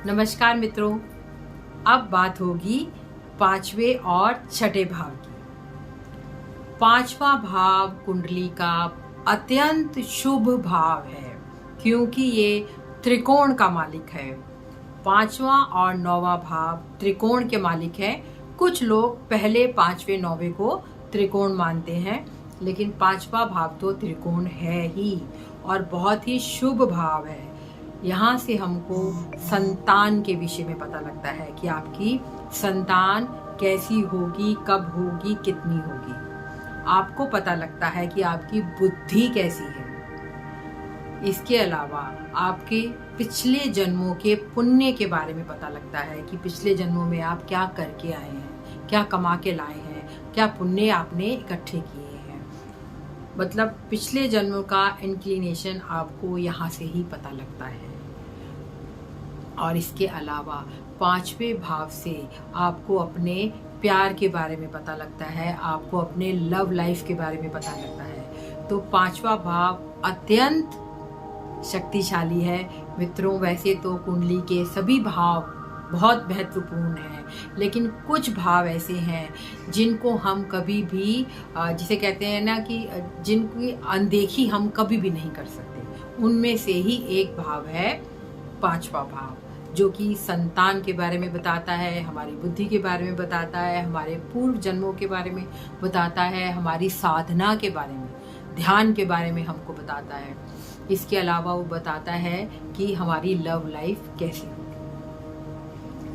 नमस्कार मित्रों, अब बात होगी पांचवें और छठे भाव की। पांचवा भाव कुंडली का अत्यंत शुभ भाव है क्योंकि ये त्रिकोण का मालिक है। पांचवा और नौवां भाव त्रिकोण के मालिक है। कुछ लोग पहले पांचवें नौवें को त्रिकोण मानते हैं, लेकिन पांचवा भाव तो त्रिकोण है ही और बहुत ही शुभ भाव है। यहाँ से हमको संतान के विषय में पता लगता है कि आपकी संतान कैसी होगी, कब होगी, कितनी होगी। आपको पता लगता है कि आपकी बुद्धि कैसी है। इसके अलावा आपके पिछले जन्मों के पुण्य के बारे में पता लगता है कि पिछले जन्मों में आप क्या करके आए हैं, क्या कमा के लाए हैं, क्या पुण्य आपने इकट्ठे किए हैं। मतलब पिछले जन्मों का इंक्लिनेशन आपको यहाँ से ही पता लगता है। और इसके अलावा पांचवें भाव से आपको अपने प्यार के बारे में पता लगता है, आपको अपने लव लाइफ के बारे में पता लगता है। तो पांचवा भाव अत्यंत शक्तिशाली है मित्रों। वैसे तो कुंडली के सभी भाव बहुत महत्वपूर्ण हैं, लेकिन कुछ भाव ऐसे हैं जिनको हम कभी भी जिसे कहते हैं ना कि जिनकी अनदेखी हम कभी भी नहीं कर सकते। उनमें से ही एक भाव है पांचवा भाव, जो कि संतान के बारे में बताता है, हमारी बुद्धि के बारे में बताता है, हमारे पूर्व जन्मों के बारे में बताता है, हमारी साधना के बारे में, ध्यान के बारे में हमको बताता है। इसके अलावा वो बताता है कि हमारी लव लाइफ कैसी होगी।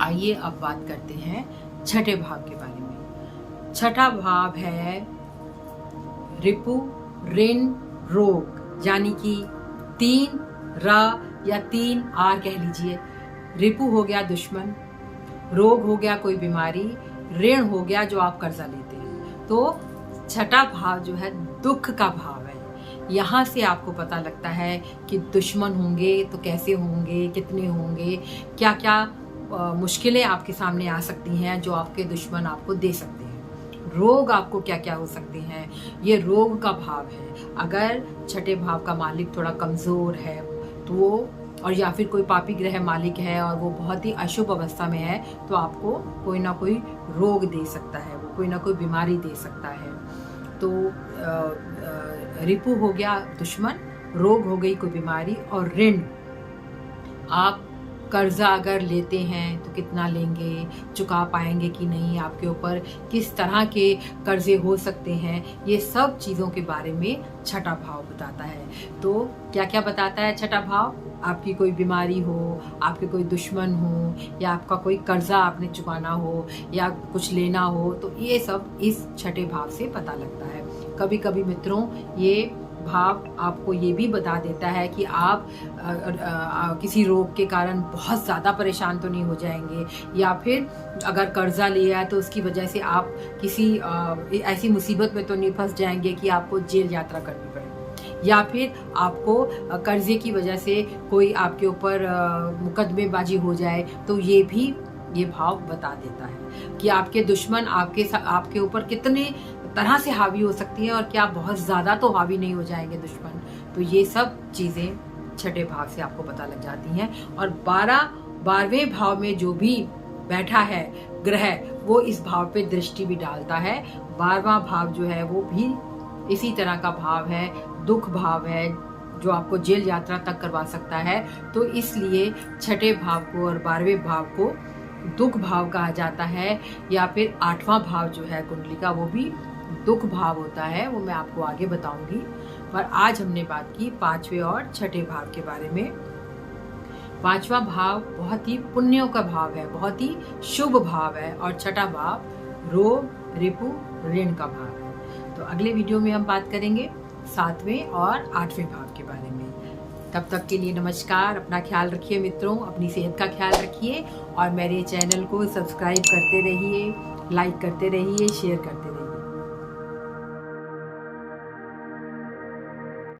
आइए अब बात करते हैं छठे भाव के बारे में। छठा भाव है रिपु, ऋण, रोग, यानी कि 3 र या 3 आर कह लीजिए। रिपु हो गया दुश्मन, रोग हो गया कोई बीमारी, ऋण हो गया जो आप कर्जा लेते हैं। तो छठा भाव जो है दुख का भाव है। यहाँ से आपको पता लगता है कि दुश्मन होंगे तो कैसे होंगे, कितने होंगे, क्या क्या मुश्किलें आपके सामने आ सकती हैं जो आपके दुश्मन आपको दे सकते हैं। रोग आपको क्या क्या हो सकते हैं, ये रोग का भाव है। अगर छठे भाव का मालिक थोड़ा कमजोर है तो वो, और या फिर कोई पापी ग्रह मालिक है और वो बहुत ही अशुभ अवस्था में है, तो आपको कोई ना कोई रोग दे सकता है, वो कोई ना कोई बीमारी दे सकता है। तो रिपु हो गया दुश्मन, रोग हो गई कोई बीमारी, और ऋण, आप कर्जा अगर लेते हैं तो कितना लेंगे, चुका पाएंगे कि नहीं, आपके ऊपर किस तरह के कर्जे हो सकते हैं, ये सब चीज़ों के बारे में छठा भाव बताता है। तो क्या क्या बताता है छठा भाव? आपकी कोई बीमारी हो, आपके कोई दुश्मन हो, या आपका कोई कर्जा आपने चुकाना हो, या कुछ लेना हो, तो ये सब इस छठे भाव से पता लगता है। कभी कभी मित्रों ये भाव आपको ये भी बता देता है कि आप किसी रोग के कारण बहुत ज़्यादा परेशान तो नहीं हो जाएंगे, या फिर अगर कर्जा लिया है तो उसकी वजह से आप किसी ऐसी मुसीबत में तो नहीं फंस जाएंगे कि आपको जेल यात्रा करनी पड़े, या फिर आपको कर्जे की वजह से कोई आपके ऊपर मुकदमेबाजी हो जाए। तो ये भाव बता देता है कि आपके दुश्मन आपके ऊपर कितने तरह से हावी हो सकती है और क्या बहुत ज्यादा तो हावी नहीं हो जाएंगे दुश्मन। तो ये सब चीजें छठे भाव से आपको पता लग जाती हैं। और 12वें भाव में जो भी बैठा है ग्रह, वो इस भाव पे दृष्टि भी डालता है। 12वां भाव जो है वो भी इसी तरह का भाव है, दुख भाव है, जो आपको जेल यात्रा तक करवा सकता है। तो इसलिए छठे भाव को और 12वें भाव को दुख भाव कहा जाता है, या फिर 8वां भाव जो है कुंडली का वो भी दुख भाव होता है, वो मैं आपको आगे बताऊंगी। पर आज हमने बात की 5वें और छठे भाव के बारे में। 5वां भाव बहुत ही पुण्यों का भाव है, बहुत ही शुभ भाव है, और छठा भाव रोग, रिपु, ऋण का भाव है। तो अगले वीडियो में हम बात करेंगे 7वें और 8वें भाव के बारे में। तब तक के लिए नमस्कार। अपना ख्याल रखिए मित्रों, अपनी सेहत का ख्याल रखिए, और मेरे चैनल को सब्सक्राइब करते रहिए, लाइक करते रहिए, शेयर करते रहिए।